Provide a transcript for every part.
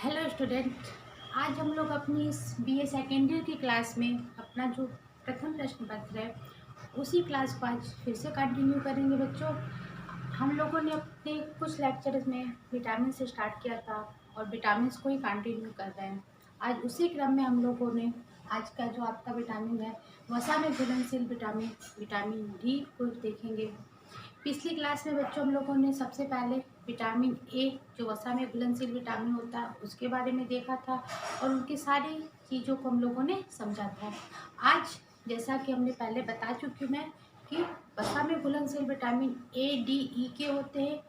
Hello student. आज हम लोग अपनी इस बीए सेकेंड ईयर की क्लास में अपना जो प्रथम प्रश्न पत्र है उसी क्लास को आज फिर से कंटिन्यू करेंगे बच्चों। हम लोगों ने अपने कुछ लेक्चर्स में विटामिन से स्टार्ट किया था और विटामिन को ही कंटिन्यू कर रहे हैं। आज उसी क्रम में हम लोगों ने आज का जो आपका विटामिन है वसा में घुलनशील विटामिन विटामिन डी को देखेंगे। पिछली क्लास में बच्चों हम लोगों ने सबसे पहले विटामिन ए जो वसा में घुलनशील विटामिन होता है उसके बारे में देखा था और उनकी सारी चीज़ों को हम लोगों ने समझा था। आज जैसा कि हमने पहले बता चुकी हूँ मैं कि वसा में घुलनशील विटामिन ए डी ई के होते हैं।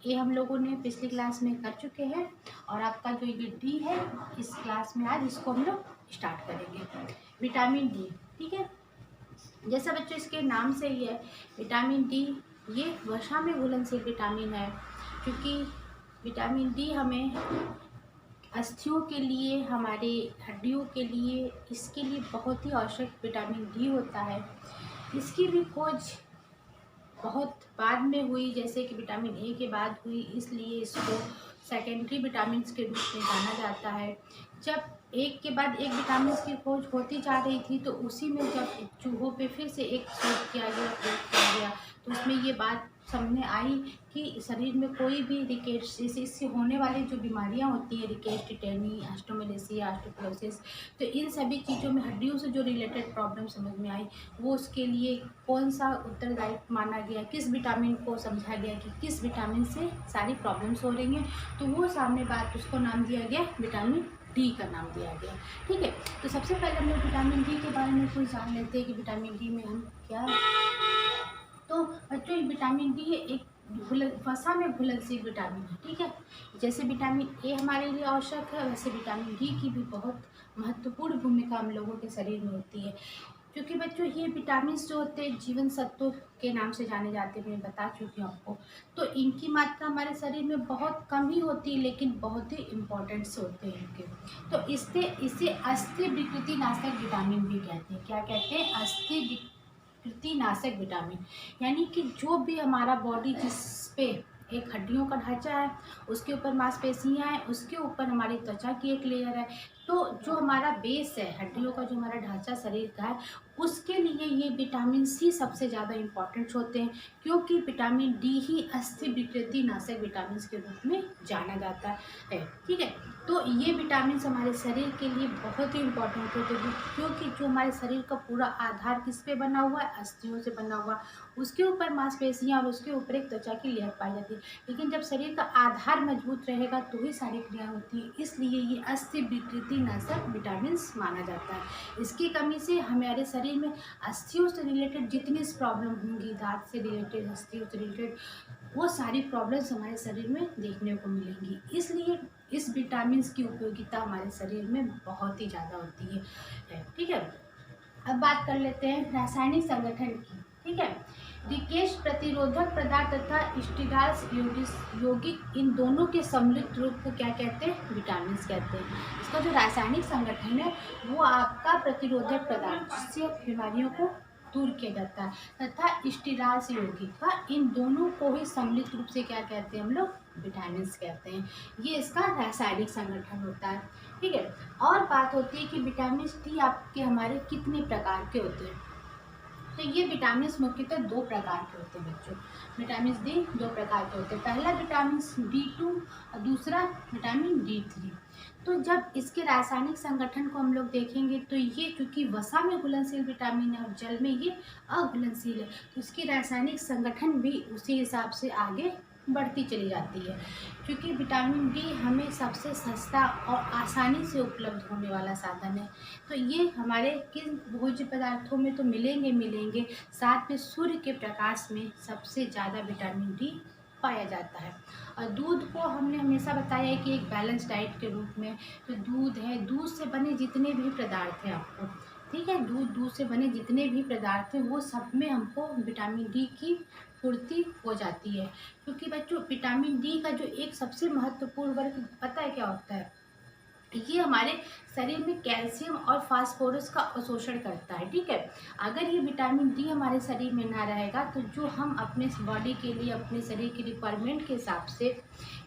ये हम लोगों ने पिछली क्लास में कर चुके हैं और आपका जो ये डी है इस क्लास में आज इसको हम लोग स्टार्ट करेंगे। विटामिन डी, ठीक है, जैसा बच्चों इसके नाम से ही है विटामिन डी ये वसा में घुलनशील विटामिन है, क्योंकि विटामिन डी हमें अस्थियों के लिए, हमारे हड्डियों के लिए, इसके लिए बहुत ही आवश्यक विटामिन डी होता है। इसकी भी खोज बहुत बाद में हुई, जैसे कि विटामिन ए के बाद हुई, इसलिए इसको सेकेंडरी विटामिन के रूप में जाना जाता है। जब एक के बाद एक विटामिन की खोज होती जा रही थी तो उसी में जब चूहों पे फिर से एक शोध किया गया, प्रयोग किया गया, तो उसमें ये बात सामने आई कि शरीर में कोई भी रिकेट्स, इससे होने वाली जो बीमारियां होती है, रिकेट्स, टिटेनी, ऑस्टियोमेलेसिया, ऑस्टियोपोरोसिस, तो इन सभी चीज़ों में हड्डियों से जो रिलेटेड प्रॉब्लम समझ में आई वो उसके लिए कौन सा उत्तरदायित्व माना गया, किस विटामिन को समझा गया कि किस विटामिन से सारी प्रॉब्लम्स हो रही हैं, तो वो सामने बात उसको नाम दिया गया विटामिन डी का नाम दिया गया। ठीक है, तो सबसे पहले हम लोग विटामिन डी के बारे में कुछ जान लेते हैं कि विटामिन डी में हम क्या। तो बच्चों ये विटामिन डी एक वसा में घुलनशील विटामिन है। ठीक है, जैसे विटामिन ए हमारे लिए आवश्यक है वैसे विटामिन डी की भी बहुत महत्वपूर्ण भूमिका हम लोगों के शरीर में होती है, क्योंकि बच्चों ये विटामिन जो होते हैं जीवन सत्व के नाम से जाने जाते हैं, मैं बता चुकी हूँ आपको। तो इनकी मात्रा हमारे शरीर में बहुत कम ही होती है लेकिन बहुत ही इम्पोर्टेंट्स होते हैं इनके। तो इसे अस्थि विकृति नाशक विटामिन भी कहते हैं। क्या कहते हैं? अस्थि विकृति नाशक विटामिन, यानी कि जो भी हमारा बॉडी जिस पे एक हड्डियों का ढांचा है, उसके ऊपर मांसपेशियां हैं, उसके ऊपर हमारी त्वचा की एक लेयर है, तो जो हमारा बेस है हड्डियों का, जो हमारा ढांचा शरीर का है, उसके लिए ये विटामिन सी सबसे ज़्यादा इम्पॉर्टेंट होते हैं, क्योंकि विटामिन डी ही अस्थि विकृति नाशक विटामिन के रूप में जाना जाता है। ठीक है, तो ये विटामिन हमारे शरीर के लिए बहुत ही इम्पॉर्टेंट होते हैं, क्योंकि जो हमारे शरीर का पूरा आधार किस पे बना हुआ है? अस्थियों से बना हुआ, उसके ऊपर मांसपेशियां और उसके ऊपर एक त्वचा की लेयर पाई जाती है। लेकिन जब शरीर का आधार मजबूत रहेगा तो ही सारी क्रिया होती है, इसलिए ये अस्थि विकृति नाशक विटामिन माना जाता है। इसकी कमी से हमारे शरीर में अस्थियों से रिलेटेड जितनी प्रॉब्लम होंगी, दांत से रिलेटेड, अस्थियों से रिलेटेड, वो सारी प्रॉब्लम्स हमारे शरीर में देखने को मिलेंगी। इसलिए इस विटामिन की उपयोगिता हमारे शरीर में बहुत ही ज़्यादा होती है। ठीक है, अब बात कर लेते हैं रासायनिक संगठन की। ठीक है, रिकेश प्रतिरोधक पदार्थ तथा स्टीराल्स यौगिक, इन दोनों के सम्मिलित रूप को क्या कहते हैं? विटामिन कहते हैं। इसका जो रासायनिक संगठन है वो आपका प्रतिरोधक पदार्थ, जिससे बीमारियों को दूर किया जाता है, तथा स्टीराल्स यौगिक का, इन दोनों को ही सम्मिलित रूप से क्या कहते हैं हम लोग? विटामिन कहते हैं। ये इसका रासायनिक संगठन होता है। ठीक है, और बात होती है कि विटामिन डी आपके हमारे कितने प्रकार के होते हैं। तो ये विटामिन मुख्यतः दो प्रकार के होते हैं बच्चों। विटामिन डी दो प्रकार के होते हैं, पहला विटामिन D2 और दूसरा विटामिन D3। तो जब इसके रासायनिक संगठन को हम लोग देखेंगे तो ये चूँकि वसा में घुलनशील विटामिन है और जल में ये अघुलनशील है, तो इसकी रासायनिक संगठन भी उसी हिसाब से आगे बढ़ती चली जाती है। क्योंकि विटामिन डी हमें सबसे सस्ता और आसानी से उपलब्ध होने वाला साधन है, तो ये हमारे किन भोज्य पदार्थों में तो मिलेंगे, साथ में सूर्य के प्रकाश में सबसे ज़्यादा विटामिन डी पाया जाता है। और दूध को हमने हमेशा बताया है कि एक बैलेंस डाइट के रूप में, तो दूध है, दूध से बने जितने भी पदार्थ हैं आपको, ठीक है, दूध से बने जितने भी पदार्थ हैं वो सब में हमको विटामिन डी की पूर्ति हो जाती है। क्योंकि बच्चों विटामिन डी का जो एक सबसे महत्वपूर्ण वर्ग पता है क्या होता है? ये हमारे शरीर में कैल्शियम और फास्फोरस का अवशोषण करता है। ठीक है, अगर ये विटामिन डी हमारे शरीर में ना रहेगा तो जो हम अपने बॉडी के लिए, अपने शरीर की रिक्वायरमेंट के हिसाब से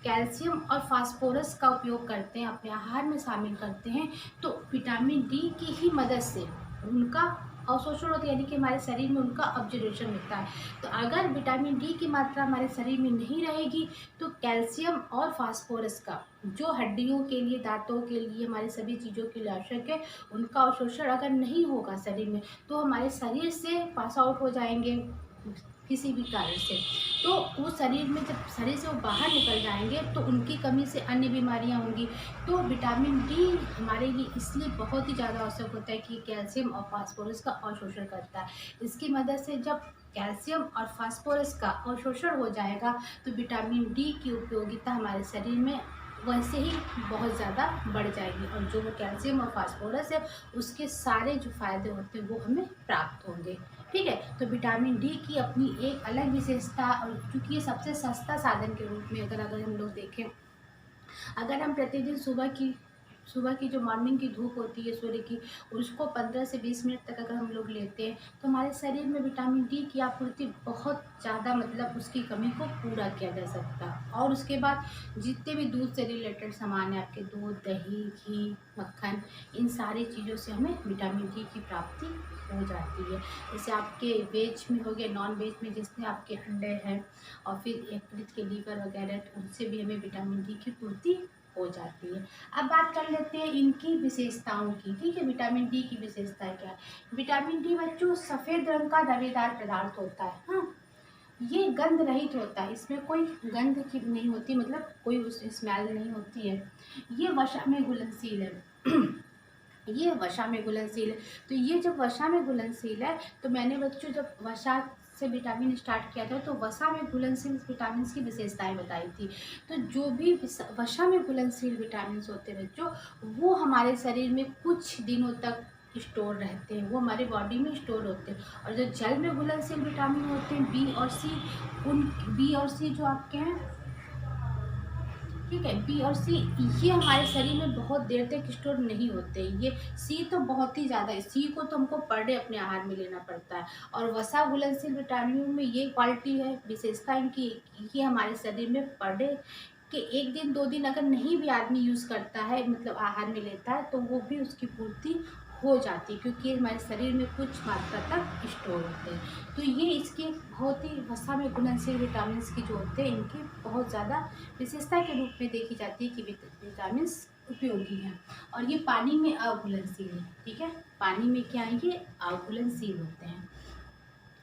कैल्शियम और फास्फोरस का उपयोग करते हैं, अपने आहार में शामिल करते हैं, तो विटामिन डी की ही मदद से उनका अवशोषण होता है, यानी कि हमारे शरीर में उनका ऑब्जर्वेशन होता है। तो अगर विटामिन डी की मात्रा हमारे शरीर में नहीं रहेगी तो कैल्शियम और फास्फोरस का, जो हड्डियों के लिए, दांतों के लिए, हमारी सभी चीज़ों के लिए आवश्यक है, उनका अवशोषण अगर नहीं होगा शरीर में तो हमारे शरीर से पास आउट हो जाएंगे किसी भी कारण से। तो वो शरीर में, जब शरीर से वो बाहर निकल जाएंगे तो उनकी कमी से अन्य बीमारियां होंगी। तो विटामिन डी हमारे लिए इसलिए बहुत ही ज़्यादा आवश्यक होता है कि कैल्शियम और फास्फोरस का अवशोषण करता है। इसकी मदद से जब कैल्शियम और फास्फोरस का अवशोषण हो जाएगा तो विटामिन डी की उपयोगिता हमारे शरीर में वैसे ही बहुत ज़्यादा बढ़ जाएगी, और जो वो कैल्शियम और फास्फोरस है उसके सारे जो फ़ायदे होते हैं वो हमें प्राप्त होंगे। ठीक है, तो विटामिन डी की अपनी एक अलग विशेषता, और चूँकि ये सबसे सस्ता साधन के रूप में अगर हम लोग देखें, अगर हम प्रतिदिन सुबह की जो मॉर्निंग की धूप होती है सूर्य की, उसको 15 से 20 मिनट तक अगर हम लोग लेते हैं तो हमारे शरीर में विटामिन डी की आपूर्ति बहुत ज़्यादा, मतलब उसकी कमी को पूरा किया जा सकता है। और उसके बाद जितने भी दूध से रिलेटेड सामान है, आपके दूध, दही, घी, मक्खन, इन सारी चीज़ों से हमें विटामिन डी की प्राप्ति हो जाती है। जैसे आपके वेज में हो गया, नॉन वेज में जिसमें आपके अंडे हैं, और फिर यकृत के लीवर वगैरह, तो उनसे भी हमें विटामिन डी की पूर्ति हो जाती है। अब बात कर लेते हैं इनकी विशेषताओं की। ठीक है, विटामिन डी की विशेषताएं क्या है। विटामिन डी बच्चों सफ़ेद रंग का रवेदार पदार्थ होता है। हाँ, ये गंध रहित होता है, इसमें कोई गंध की नहीं होती, मतलब कोई उस स्मेल नहीं होती है। ये वसा में घुलनशील है ये वसा में घुलनशील है। तो ये जब वसा में घुलनशील है, तो मैंने बच्चों जब वसा से विटामिन स्टार्ट किया था तो वसा में घुलनशील विटामिन की विशेषताएं बताई थी। तो जो भी वसा में घुलनशील विटामिन होते हैं बच्चों, वो हमारे शरीर में कुछ दिनों तक स्टोर रहते हैं, वो हमारे बॉडी में स्टोर होते हैं। और जो जल में घुलनशील विटामिन होते हैं बी और सी, उन बी और सी जो आपके हैं, ठीक है, बी और सी, ये हमारे शरीर में बहुत देर तक स्टोर नहीं होते। ये सी तो बहुत ही ज़्यादा है, सी को तो हमको पर डे अपने आहार में लेना पड़ता है। और वसा घुलनशील विटामिन में ये क्वालिटी है, विशेषता इनकी, ये हमारे शरीर में पर डे कि 1 दिन 2 दिन अगर नहीं भी आदमी यूज़ करता है, मतलब आहार में लेता है, तो वो भी उसकी पूर्ति हो जाती है, क्योंकि ये हमारे शरीर में कुछ मात्रा तक स्टोर होते हैं। तो ये इसकी बहुत ही वसा में घुलनशील विटामिन की जो होते हैं, इनकी बहुत ज़्यादा विशेषता के रूप में देखी जाती है कि विटामिन उपयोगी हैं। और ये पानी में अघुलनशील है। ठीक है, पानी में क्या है, ये अघुलनशील होते हैं।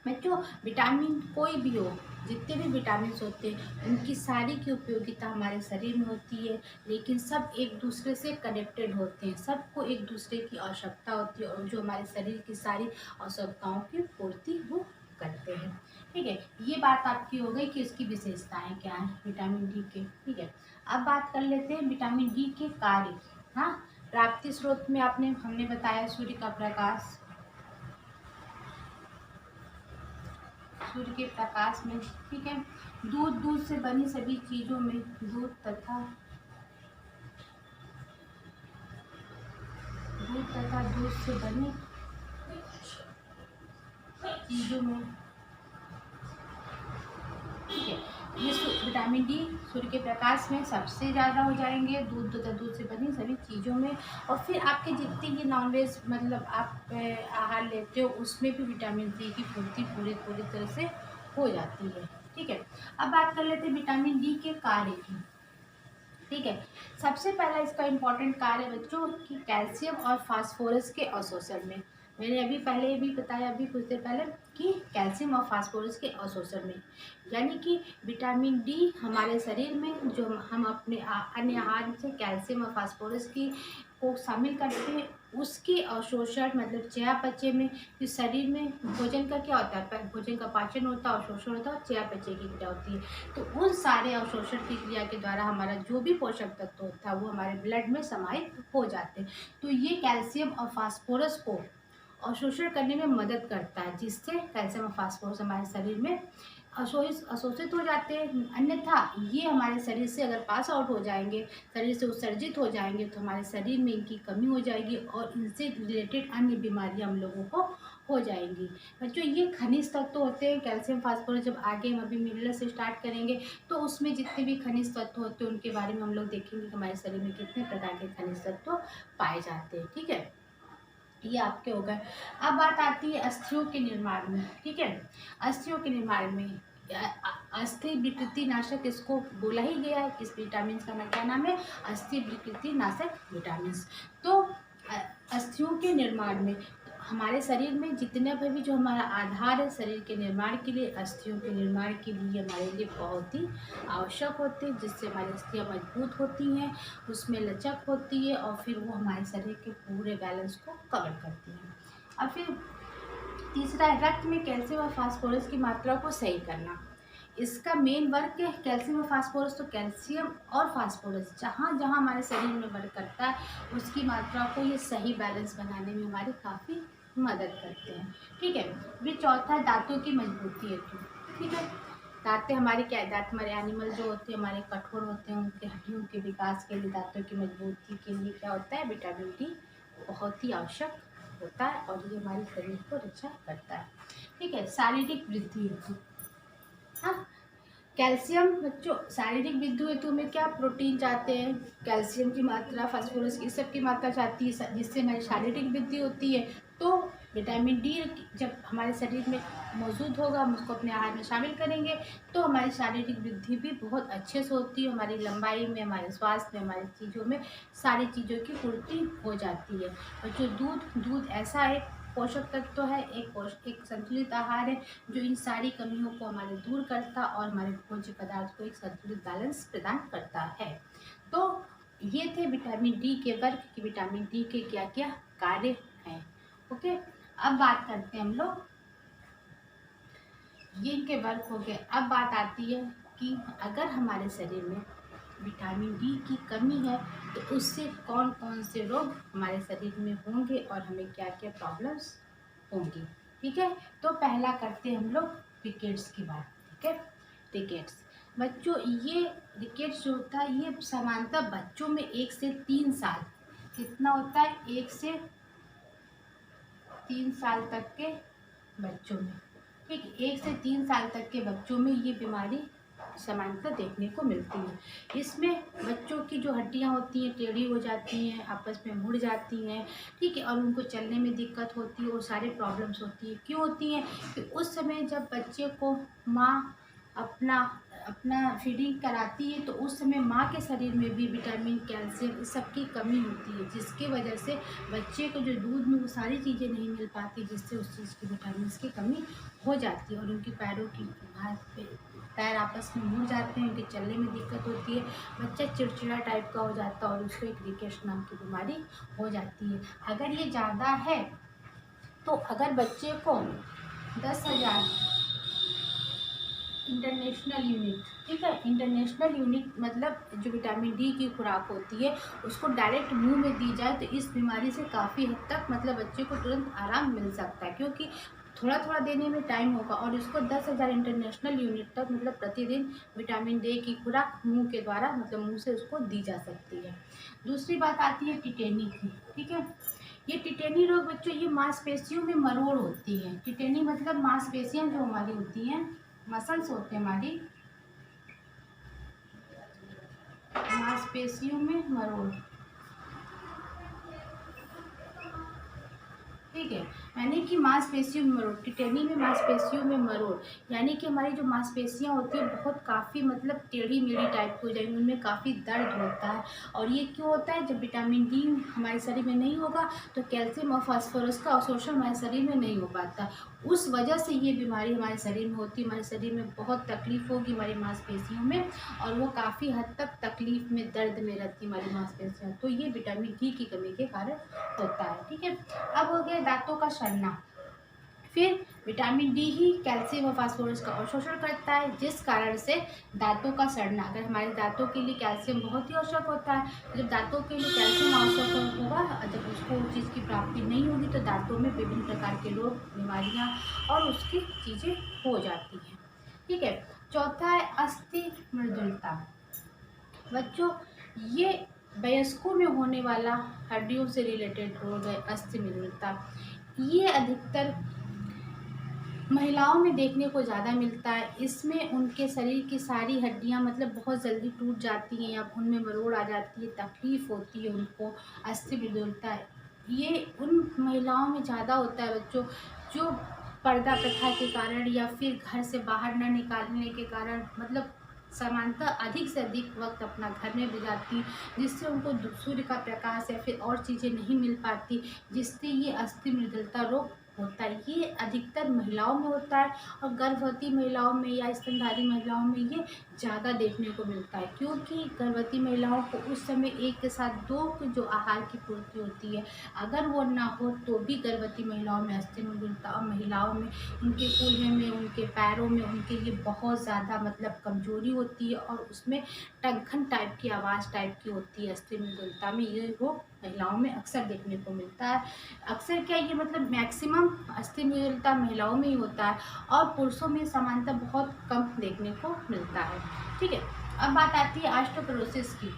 बच्चों, विटामिन कोई भी हो, जितने भी विटामिन होते हैं उनकी सारी की उपयोगिता हमारे शरीर में होती है, लेकिन सब एक दूसरे से कनेक्टेड होते हैं, सबको एक दूसरे की आवश्यकता होती है, और जो हमारे शरीर की सारी आवश्यकताओं की पूर्ति वो करते हैं। ठीक है, ये बात आपकी हो गई कि इसकी विशेषताएं क्या हैं विटामिन डी के। ठीक है, अब बात कर लेते हैं विटामिन डी के कार्य। हाँ, प्राप्ति स्रोत में हमने बताया सूर्य का प्रकाश, सूर्य के प्रकाश में। ठीक है, दूध से बनी सभी चीज़ों में, दूध तथा दूध से बनी चीज़ों में। ठीक है, ये विटामिन डी सूर्य के प्रकाश में सबसे ज़्यादा हो जाएंगे, दूध तथा दूध से बनी सभी चीज़ों में। और फिर आपके जितने ये नॉनवेज, मतलब आप आहार लेते हो, उसमें भी विटामिन डी की पूर्ति पूरी तरह से हो जाती है। ठीक है, अब बात कर लेते हैं विटामिन डी के कार्य की। ठीक है, सबसे पहला इसका इम्पोर्टेंट कार्य बच्चों कि कैल्शियम और फास्फोरस के अवशोषण में। मैंने अभी पहले भी बताया, अभी कुछ देर पहले, कि कैल्शियम और फास्फोरस के अवशोषण में, यानी कि विटामिन डी हमारे शरीर में जो हम अपने अन्य आहार से कैल्शियम और फास्फोरस की को शामिल करते हैं, उसके अवशोषण, मतलब चयापचय में, कि शरीर में भोजन का क्या होता है, भोजन का पाचन होता है, अवशोषण होता है, और चयापचय की क्रिया होती है। तो उन सारे अवशोषण की क्रिया के द्वारा हमारा जो भी पोषक तत्व होता है वो हमारे ब्लड में समाहित हो जाते हैं। तो ये कैल्शियम और फास्फोरस को अवशोषण करने में मदद करता है, जिससे कैल्शियम और फास्फोरस हमारे शरीर में अशोषित हो जाते हैं। अन्यथा ये हमारे शरीर से अगर पास आउट हो जाएंगे, शरीर से उत्सर्जित हो जाएंगे, तो हमारे शरीर में इनकी कमी हो जाएगी और इनसे रिलेटेड अन्य बीमारियां हम लोगों को हो जाएंगी। बच्चों, ये खनिज तत्व होते हैं कैल्शियम फास्फोरस। जब आगे हम अभी मिनरल से स्टार्ट करेंगे तो उसमें जितने भी खनिज तत्व होते हैं उनके बारे में हम लोग देखेंगे कि हमारे शरीर में कितने प्रकार के खनिज तत्व पाए जाते हैं। ठीक है, ये आपके हो गए। अब बात आती है अस्थियों के निर्माण में। ठीक है, अस्थियों के निर्माण में अस्थि विकृति नाशक इसको बोला ही गया है। इस विटामिन का क्या नाम है? अस्थि विकृति नाशक विटामिन। तो अस्थियों के निर्माण में हमारे शरीर में जितने भी जो हमारा आधार है शरीर के निर्माण के लिए, अस्थियों के निर्माण के लिए हमारे लिए बहुत ही आवश्यक होते हैं, जिससे हमारी अस्थियाँ मजबूत होती हैं, उसमें लचक होती है और फिर वो हमारे शरीर के पूरे बैलेंस को कवर करती हैं। और फिर तीसरा है रक्त में कैल्शियम और फास्फोरस की मात्रा को सही करना। इसका मेन वर्क है कैल्शियम और फास्फोरस। तो कैल्शियम और फास्फोरस जहाँ जहाँ हमारे शरीर में वर्क करता है उसकी मात्रा को ये सही बैलेंस बनाने में हमारी काफ़ी मदद करते हैं। ठीक है, फिर चौथा दांतों की मजबूती हेतु। ठीक है, दांतें हमारे क्या, दांत हमारे एनिमल जो होते हैं हमारे कठोर होते हैं, उनके हड्डियों के विकास के लिए, दांतों की मजबूती के लिए क्या होता है? विटामिन डी बहुत ही आवश्यक होता है और ये हमारे शरीर को रक्षा करता है। ठीक है, शारीरिक वृद्धि हेतु। हाँ, कैल्शियम बच्चों शारीरिक वृद्धि हेतु में क्या प्रोटीन चाहते हैं, कैल्शियम की मात्रा, फास्फोरस की सब की मात्रा चाहती है, जिससे हमारी शारीरिक वृद्धि होती है। तो विटामिन डी जब हमारे शरीर में मौजूद होगा, हम उसको अपने आहार में शामिल करेंगे तो हमारी शारीरिक वृद्धि भी बहुत अच्छे से होती है। हमारी लंबाई में, हमारे स्वास्थ्य में, हमारी चीज़ों में, सारी चीज़ों की पूर्ति हो जाती है। और जो दूध ऐसा एक पोषक तत्व है, एक संतुलित आहार है जो इन सारी कमियों को हमारे दूर करता और हमारे भोज्य पदार्थ को एक संतुलित बैलेंस प्रदान करता है। तो ये थे विटामिन डी के वर्ग कि विटामिन डी के क्या क्या कार्य हैं। ओके, अब बात करते हैं हम लोग, ये इनके वर्ग हो गए। अब बात आती है कि अगर हमारे शरीर में विटामिन डी की कमी है तो उससे कौन कौन से रोग हमारे शरीर में होंगे और हमें क्या क्या प्रॉब्लम्स होंगी। ठीक है, तो पहला करते हैं हम लोग रिकेट्स की बात। ठीक है, रिकेट्स बच्चों, ये रिकेट्स जो होता है ये सामान्यतः बच्चों में 1 से 3 साल, कितना होता है? 1 से 3 साल तक के बच्चों में। ठीक, 1 से 3 साल तक के बच्चों में ये बीमारी सामान्यतः देखने को मिलती है। इसमें बच्चों की जो हड्डियां होती हैं टेढ़ी हो जाती हैं, आपस में मुड़ जाती हैं। ठीक है, और उनको चलने में दिक्कत होती है और सारे प्रॉब्लम्स होती है। क्यों होती हैं? कि उस समय जब बच्चे को माँ अपना फीडिंग कराती है तो उस समय माँ के शरीर में भी विटामिन, कैल्शियम इस सब की कमी होती है, जिसकी वजह से बच्चे को जो दूध में वो सारी चीज़ें नहीं मिल पाती, जिससे उस चीज़ की विटामिन की कमी हो जाती है और उनकी पैरों की पैर आपस में मुड़ जाते हैं, उनके चलने में दिक्कत होती है, बच्चा चिड़चिड़ा टाइप का हो जाता है और उसको एक रिकेट्स नाम की बीमारी हो जाती है। अगर ये ज़्यादा है तो अगर बच्चे को 10,000 इंटरनेशनल यूनिट, ठीक है, इंटरनेशनल यूनिट मतलब जो विटामिन डी की खुराक होती है उसको डायरेक्ट मुंह में दी जाए तो इस बीमारी से काफ़ी हद तक मतलब बच्चे को तुरंत आराम मिल सकता है, क्योंकि थोड़ा थोड़ा देने में टाइम होगा और इसको 10,000 इंटरनेशनल यूनिट तक मतलब प्रतिदिन विटामिन डी की खुराक मुंह के द्वारा मतलब मुंह से उसको दी जा सकती है। दूसरी बात आती है टिटेनी की। ठीक है, ये टिटेनी रोग बच्चों ये मांसपेशियों में मरोड़ होती है। टिटेनी मतलब मांसपेशियां जो हमारी होती हैं, मसल्स होते हैं हमारी, मांसपेशियों में मरोड़। ठीक है, यानी कि मांसपेशियों में मरोड़, टिटेनी में मांसपेशियों में मरोड़, यानी कि हमारी जो मांसपेशियां होती है बहुत काफ़ी मतलब टेढ़ी मेढ़ी टाइप की हो जाएंगी, उनमें काफ़ी दर्द होता है। और ये क्यों होता है? जब विटामिन डी हमारे शरीर में नहीं होगा तो कैल्शियम और फास्फोरस का अवशोषण हमारे शरीर में नहीं हो पाता, उस वजह से ये बीमारी हमारे शरीर में होती है। हमारे शरीर में बहुत तकलीफ होगी हमारी मांसपेशियों में और वो काफ़ी हद तक तकलीफ में, दर्द में रहती है हमारी मांसपेशियाँ, तो ये विटामिन डी की कमी के कारण होता है। ठीक है, अब हो गया दांतों का सड़ना। फिर विटामिन डी ही कैल्शियम और फास्फोरस का अवशोषण करता है, जिस कारण से दांतों का सड़ना, अगर हमारे दांतों के लिए कैल्शियम बहुत ही आवश्यक होता है, जब दांतों के लिए कैल्शियम आवश्यक होगा, जब उसको उस चीज़ की प्राप्ति नहीं होगी तो दांतों में विभिन्न प्रकार के रोग, बीमारियां और उसकी चीज़ें हो जाती हैं। ठीक है। चौथा है अस्थि मृदुलता। बच्चों, ये वयस्कों में होने वाला हड्डियों से रिलेटेड रोग है अस्थि मृदुलता। ये अधिकतर महिलाओं में देखने को ज़्यादा मिलता है। इसमें उनके शरीर की सारी हड्डियां मतलब बहुत जल्दी टूट जाती हैं या उनमें मरोड़ आ जाती है, तकलीफ होती है उनको, अस्थि मृदुलता। ये उन महिलाओं में ज़्यादा होता है बच्चों जो पर्दा प्रथा के कारण या फिर घर से बाहर न निकालने के कारण मतलब सामान्यतः अधिक से अधिक वक्त अपना घर में बिताती, जिससे उनको सूर्य का प्रकाश या फिर और चीज़ें नहीं मिल पाती, जिससे ये अस्थि मृदुलता रोग होता है। ये अधिकतर महिलाओं में होता है और गर्भवती महिलाओं में या स्तनधारी महिलाओं में ये ज़्यादा देखने को मिलता है, क्योंकि गर्भवती महिलाओं को उस समय एक के साथ दो जो आहार की पूर्ति होती है, अगर वो ना हो तो भी गर्भवती महिलाओं में अस्थि मृदुलता, और महिलाओं में उनके कूल्हे में, उनके पैरों में, उनके लिए बहुत ज़्यादा मतलब कमजोरी होती है और उसमें टंकन टाइप की आवाज़ टाइप की होती है। अस्थि मृदुलता में ये रोग महिलाओं में अक्सर देखने को मिलता है। अक्सर क्या, ये मतलब मैक्सिमम अस्थि मृदुलता महिलाओं में ही होता है और पुरुषों में सामान्यतः बहुत कम देखने को मिलता है। ठीक है। अब बात आती है ऑस्टियोपोरोसिस की।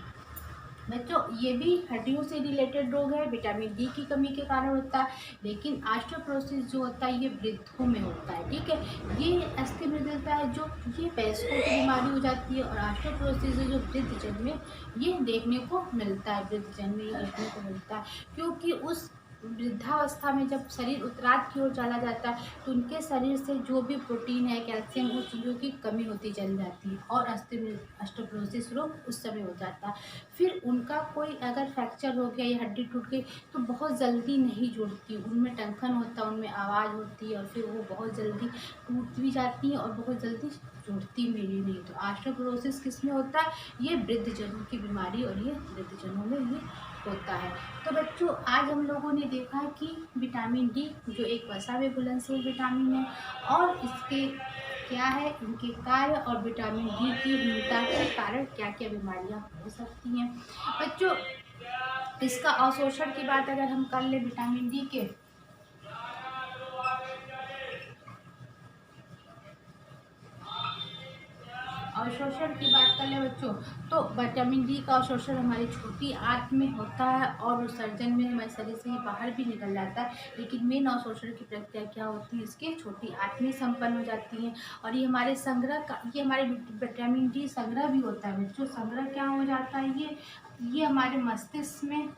बच्चों, ये भी हड्डियों से रिलेटेड रोग है, विटामिन डी की कमी के कारण होता है, लेकिन ऑस्टियोपोरोसिस जो होता है ये वृद्धों में होता है। ठीक है। ये अस्थि मृदुलता है जो ये वयस्कों की बीमारी हो जाती है, और ऑस्टियोपोरोसिस जो वृद्धजन में ये देखने को मिलता है, वृद्धजन में ये देखने को मिलता है, क्योंकि उस वृद्धावस्था में जब शरीर उत्तराध की ओर चला जाता है तो उनके शरीर से जो भी प्रोटीन है, कैल्शियम, उस चीज़ों की कमी होती चली जाती है और ऑस्टियोपोरोसिस रोग उस समय हो जाता है। फिर उनका कोई अगर फ्रैक्चर हो गया या हड्डी टूट गई तो बहुत जल्दी नहीं जुड़ती, उनमें टंकन होता है, उनमें आवाज़ होती है और फिर वो बहुत जल्दी टूट भी जाती हैं और बहुत जल्दी जुड़ती मेरी नहीं। तो ऑस्टियोपोरोसिस किस में होता है? ये वृद्धजनों की बीमारी और ये वृद्धजनों में ये होता है। तो बच्चों, आज हम लोगों ने देखा कि विटामिन डी जो एक वसा में घुलनशील विटामिन है और इसके क्या है, इनके कार्य और विटामिन डी की न्यूनता के कारण क्या क्या बीमारियां हो सकती हैं। बच्चों, इसका अवशोषण की बात अगर हम कर ले विटामिन डी के, अवशोषण की बात कर ले बच्चों, तो विटामिन डी का अवशोषण हमारी छोटी आंत में होता है और विसर्जन में हमारे शरीर से ही बाहर भी निकल जाता है, लेकिन मेन अवशोषण की प्रक्रिया क्या होती है, इसके छोटी आंत में संपन्न हो जाती है। और ये हमारे संग्रह का, ये हमारे विटामिन डी संग्रह भी होता है बच्चों। संग्रह क्या हो जाता है, ये हमारे मस्तिष्क में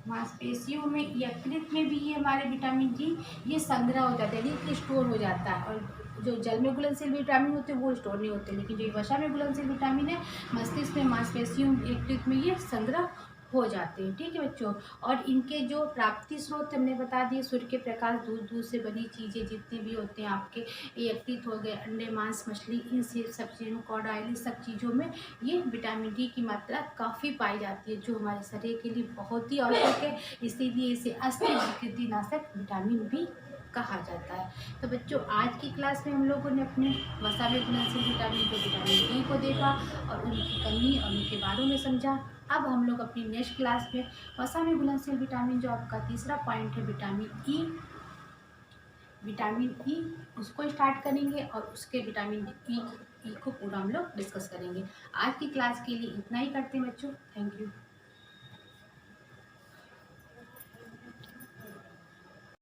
मांसपेशियों में, यकृत में भी ये हमारे विटामिन डी ये संग्रह हो जाता है, यानी स्टोर हो जाता है। और जो जल में घुलनशील विटामिन होते हैं वो स्टोर नहीं होते, लेकिन जो वसा में घुलनशील विटामिन है मस्तिष्क में, मांसपेशियों, यकृत में ये संग्रह हो जाते हैं। ठीक है बच्चों। और इनके जो प्राप्ति स्रोत हमने बता दिए, सूर्य के प्रकाश, दूध से बनी चीज़ें जितनी भी होते हैं आपके, यकृत हो गए, अंडे, मांस, मछली, इन सब चीज़ों, कॉड ऑयल, इन सब चीज़ों में ये विटामिन डी की मात्रा काफ़ी पाई जाती है, जो हमारे शरीर के लिए बहुत ही आवश्यक है। इसीलिए इसे अस्थि विकृति नाशक विटामिन भी कहा जाता है। तो बच्चों, आज की क्लास में हम लोगों ने अपने वसा में घुलनशील विटामिन जो विटामिन डी को देखा और उनकी कमी और उनके बारे में समझा। अब हम लोग अपनी नेक्स्ट क्लास में वसा में घुलनशील विटामिन जो आपका तीसरा पॉइंट है विटामिन ई उसको स्टार्ट करेंगे और उसके विटामिन ई को पूरा हम लोग डिस्कस करेंगे। आज की क्लास के लिए इतना ही करते हैं बच्चों। Thank you.